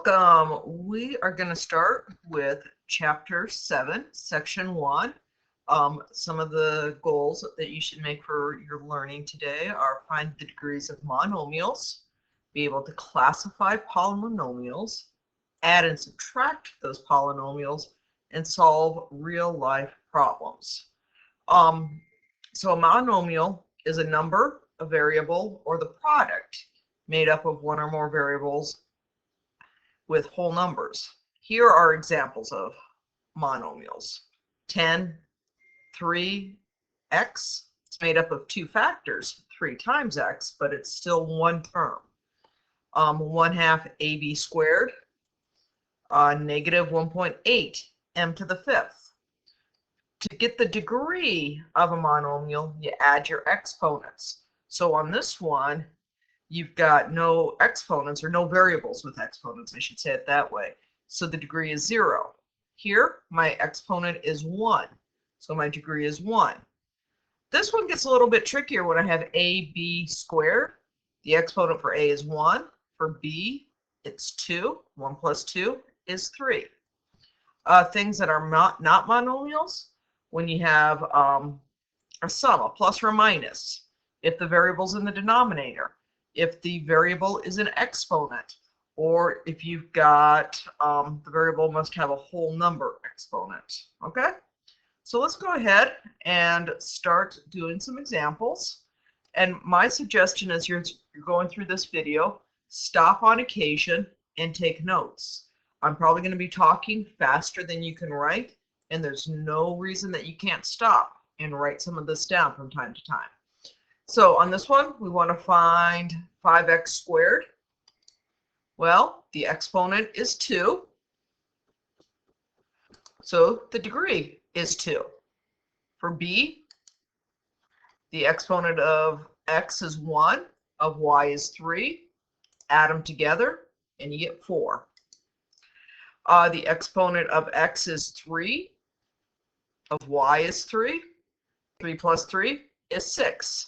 Welcome. We are going to start with Chapter 7, Section 1. Some of the goals that you should make for your learning today are find the degrees of monomials, be able to classify polynomials, add and subtract those polynomials, and solve real-life problems. So a monomial is a number, a variable, or the product made up of one or more variables with whole numbers. Here are examples of monomials. 10, 3, x. It's made up of two factors, 3 times x, but it's still one term. 1/2 ab squared, negative 1.8 m to the 5th. To get the degree of a monomial, you add your exponents. So on this one, you've got no exponents, or no variables with exponents, I should say it that way. So the degree is 0. Here, my exponent is 1. So my degree is 1. This one gets a little bit trickier when I have ab squared. The exponent for a is 1. For b, it's 2. 1 plus 2 is 3. Things that are not monomials, when you have a sum, a plus or a minus, if the variable's in the denominator, if the variable is an exponent, or if you've got the variable must have a whole number exponent. Okay, so let's go ahead and start doing some examples. And my suggestion is you're going through this video, stop on occasion and take notes. I'm probably going to be talking faster than you can write, and there's no reason that you can't stop and write some of this down from time to time. So on this one, we want to find 5x squared. Well, the exponent is 2. So the degree is 2. For b, the exponent of x is 1, of y is 3. Add them together, and you get 4. The exponent of x is 3, of y is 3. 3 plus 3 is 6.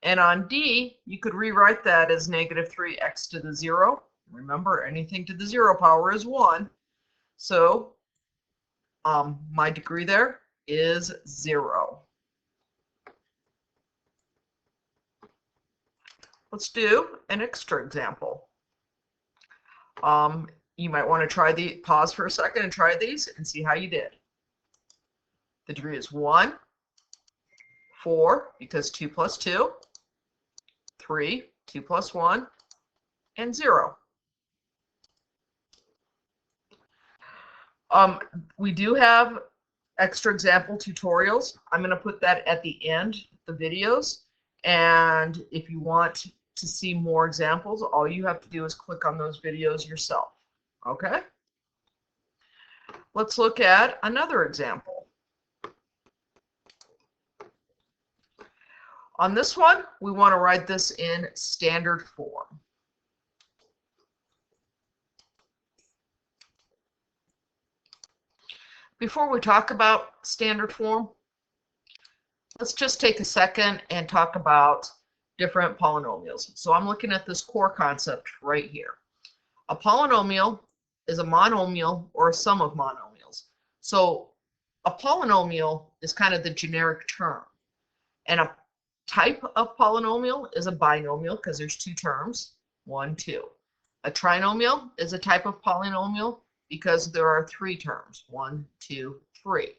And on D, you could rewrite that as negative 3x to the 0. Remember, anything to the 0 power is 1. So my degree there is 0. Let's do an extra example. You might want to pause for a second and try these and see how you did. The degree is 1, 4, because 2 plus 2. 3, 2 plus 1, and 0. We do have extra example tutorials. I'm going to put that at the end of the videos. And if you want to see more examples, all you have to do is click on those videos yourself. Okay? Let's look at another example. On this one, we want to write this in standard form. Before we talk about standard form, let's just take a second and talk about different polynomials. So I'm looking at this core concept right here. A polynomial is a monomial or a sum of monomials. So a polynomial is kind of the generic term. And a type of polynomial is a binomial because there's 2 terms, 1, 2. A trinomial is a type of polynomial because there are 3 terms, 1, 2, 3.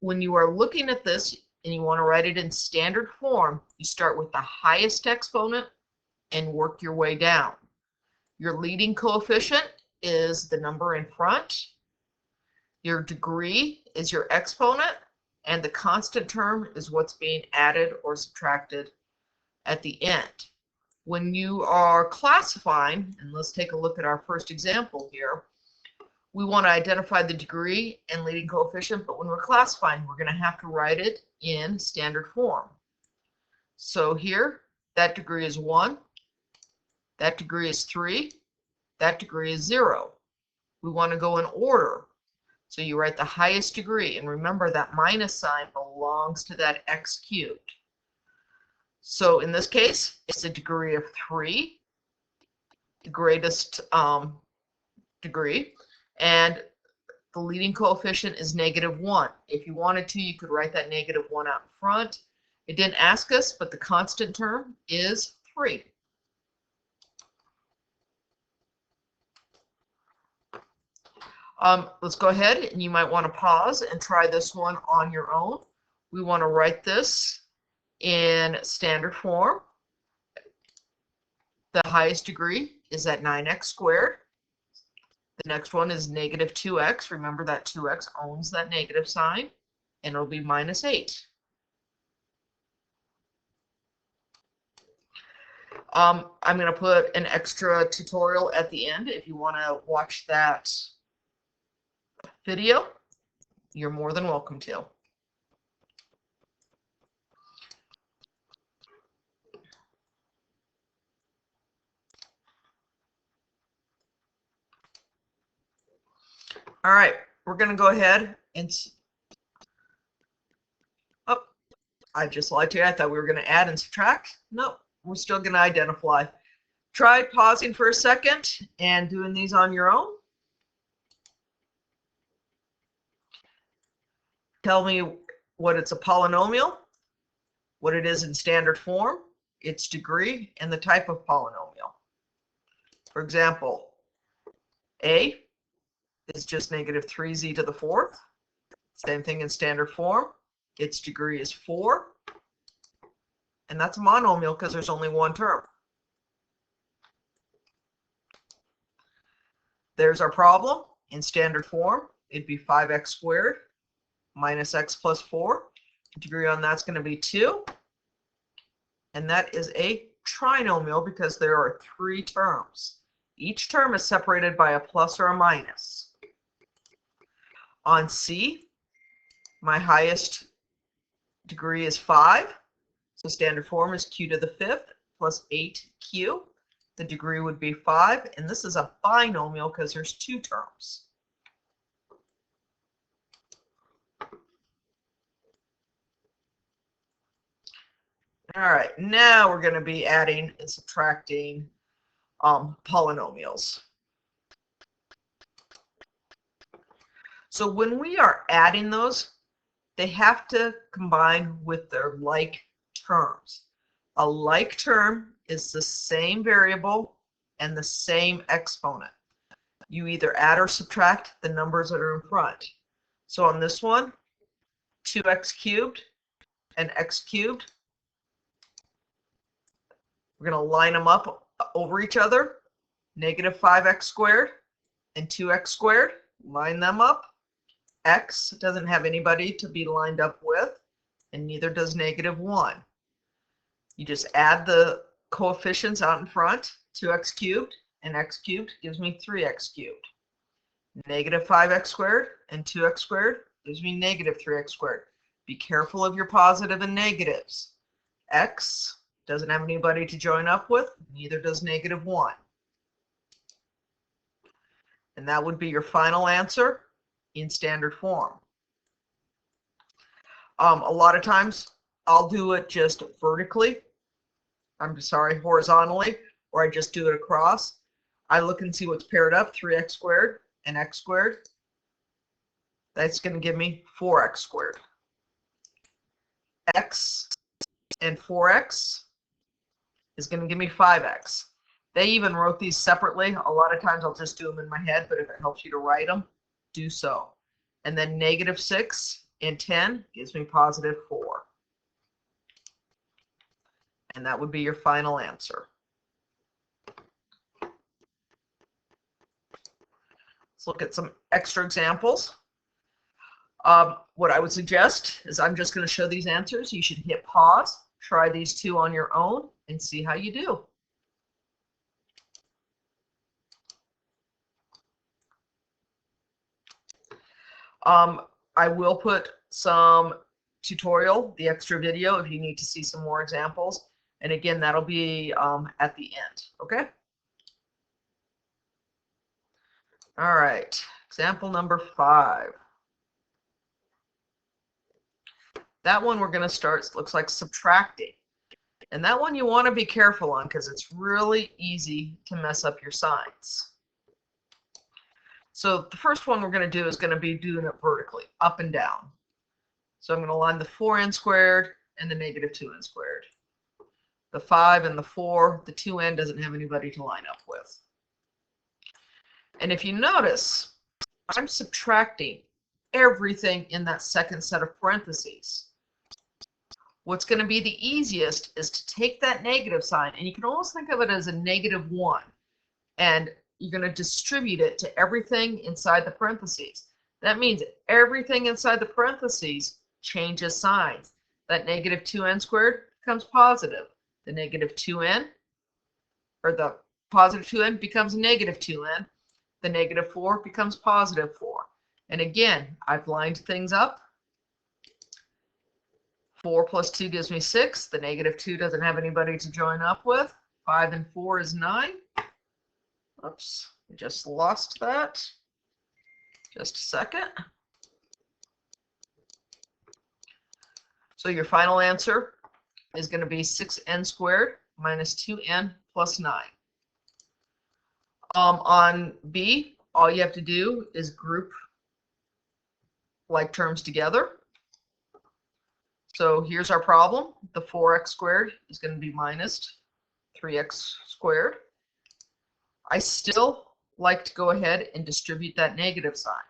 When you are looking at this and you want to write it in standard form, you start with the highest exponent and work your way down. Your leading coefficient is the number in front. Your degree is your exponent. And the constant term is what's being added or subtracted at the end. When you are classifying, and let's take a look at our first example here, we want to identify the degree and leading coefficient, but when we're classifying, we're going to have to write it in standard form. So here, that degree is 1, that degree is 3, that degree is 0. We want to go in order. So you write the highest degree, and remember that minus sign belongs to that x cubed. So in this case, it's a degree of 3. The greatest degree, and the leading coefficient is -1. If you wanted to, you could write that -1 out in front. It didn't ask us, but the constant term is 3. Let's go ahead, and you might want to pause and try this one on your own. We want to write this in standard form. The highest degree is at 9x squared. The next one is -2x. Remember that 2x owns that negative sign, and it'll be -8. I'm going to put an extra tutorial at the end. If you want to watch that video, you're more than welcome to. All right, we're going to go ahead and, oh, I just lied to you. I thought we were going to add and subtract. Nope, we're still going to identify. Try pausing for a second and doing these on your own. Tell me what it's a polynomial, what it is in standard form, its degree, and the type of polynomial. For example, A is just -3z to the 4th. Same thing in standard form. Its degree is 4. And that's a monomial because there's only one term. There's our problem. In standard form, it'd be 5x squared minus x plus 4. The degree on that's going to be 2. And that is a trinomial because there are 3 terms. Each term is separated by a plus or a minus. On C, my highest degree is 5. So standard form is q to the 5th plus 8q. The degree would be 5. And this is a binomial because there's 2 terms. All right, now we're going to be adding and subtracting polynomials. So when we are adding those, they have to combine with their like terms. A like term is the same variable and the same exponent. You either add or subtract the numbers that are in front. So on this one, 2x cubed and x cubed, we're going to line them up over each other. -5x squared and 2x squared, line them up. X doesn't have anybody to be lined up with, and neither does -1. You just add the coefficients out in front. 2x cubed and x cubed gives me 3x cubed. -5x squared and 2x squared gives me -3x squared. Be careful of your positive and negatives. X doesn't have anybody to join up with, neither does -1. And that would be your final answer in standard form. A lot of times I'll do it just vertically. I'm sorry, horizontally, or I just do it across. I look and see what's paired up, 3x squared and x squared. That's going to give me 4x squared. X and 4x is going to give me 5x. They even wrote these separately. A lot of times I'll just do them in my head, but if it helps you to write them, do so. And then -6 and 10 gives me +4. And that would be your final answer. Let's look at some extra examples. What I would suggest is I'm just going to show these answers. You should hit pause, try these 2 on your own, and see how you do. I will put some tutorial, the extra video, if you need to see some more examples. And again, that'll be at the end, okay? All right, example number 5. That one we're going to start, looks like subtracting. And that one you want to be careful on because it's really easy to mess up your signs. So the first one we're going to do is going to be doing it vertically, up and down. So I'm going to line the 4n squared and the negative 2n squared. The 5 and the 4, the 2n doesn't have anybody to line up with. And if you notice, I'm subtracting everything in that second set of parentheses. What's going to be the easiest is to take that negative sign, and you can almost think of it as a -1, and you're going to distribute it to everything inside the parentheses. That means everything inside the parentheses changes signs. That negative 2n squared becomes positive. The negative 2n, or the positive 2n becomes negative 2n. The negative 4 becomes positive 4. And again, I've lined things up. 4 plus 2 gives me 6. The negative 2 doesn't have anybody to join up with. 5 and 4 is 9. Oops, I just lost that. Just a second. So your final answer is going to be 6n squared minus 2n plus 9. On B, all you have to do is group like terms together. So here's our problem. The 4x squared is going to be minus 3x squared. I still like to go ahead and distribute that negative sign.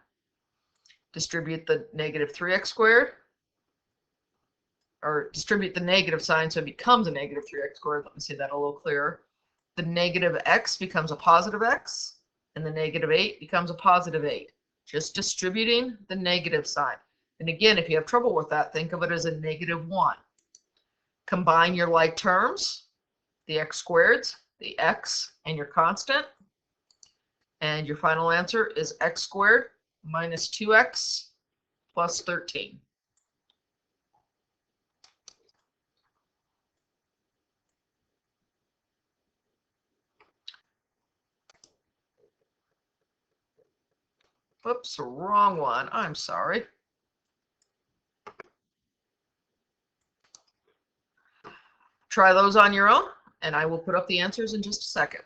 Distribute the negative 3x squared, or distribute the negative sign so it becomes a negative 3x squared. Let me say that a little clearer. The negative x becomes a positive x, and the negative 8 becomes a positive 8. Just distributing the negative sign. And again, if you have trouble with that, think of it as a -1. Combine your like terms, the x squareds, the x, and your constant. And your final answer is x squared minus 2x plus 13. Whoops, wrong one. I'm sorry. Try those on your own, and I will put up the answers in just a second.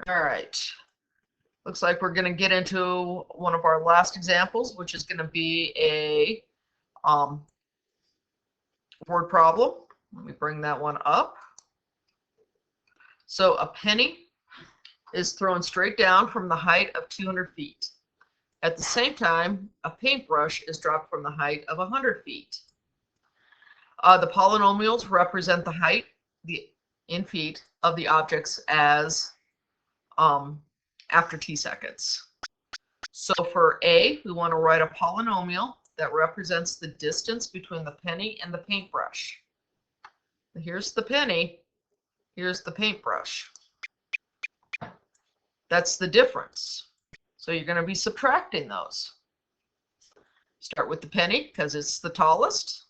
All right. Looks like we're going to get into one of our last examples, which is going to be a word problem. Let me bring that one up. So a penny is thrown straight down from the height of 200 feet. At the same time, a paintbrush is dropped from the height of 100 feet. The polynomials represent the height in feet of the objects as after t seconds. So for A, we want to write a polynomial that represents the distance between the penny and the paintbrush. Here's the penny, here's the paintbrush. That's the difference. So you're going to be subtracting those. Start with the penny because it's the tallest.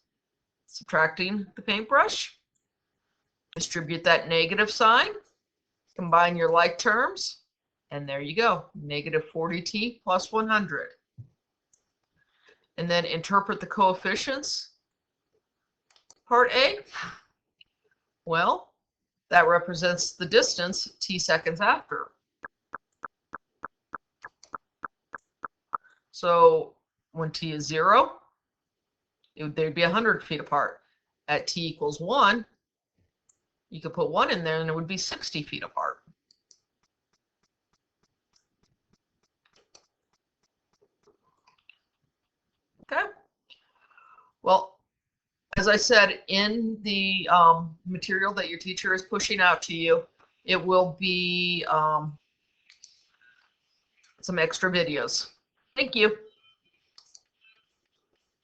Subtracting the paintbrush. Distribute that negative sign. Combine your like terms. And there you go. Negative 40t plus 100. And then interpret the coefficients. Part A. Well, that represents the distance t seconds after. So when t is 0, they'd be 100 feet apart. At t equals 1, you could put 1 in there and it would be 60 feet apart. Okay. Well, as I said, in the material that your teacher is pushing out to you, it will be some extra videos. Thank you.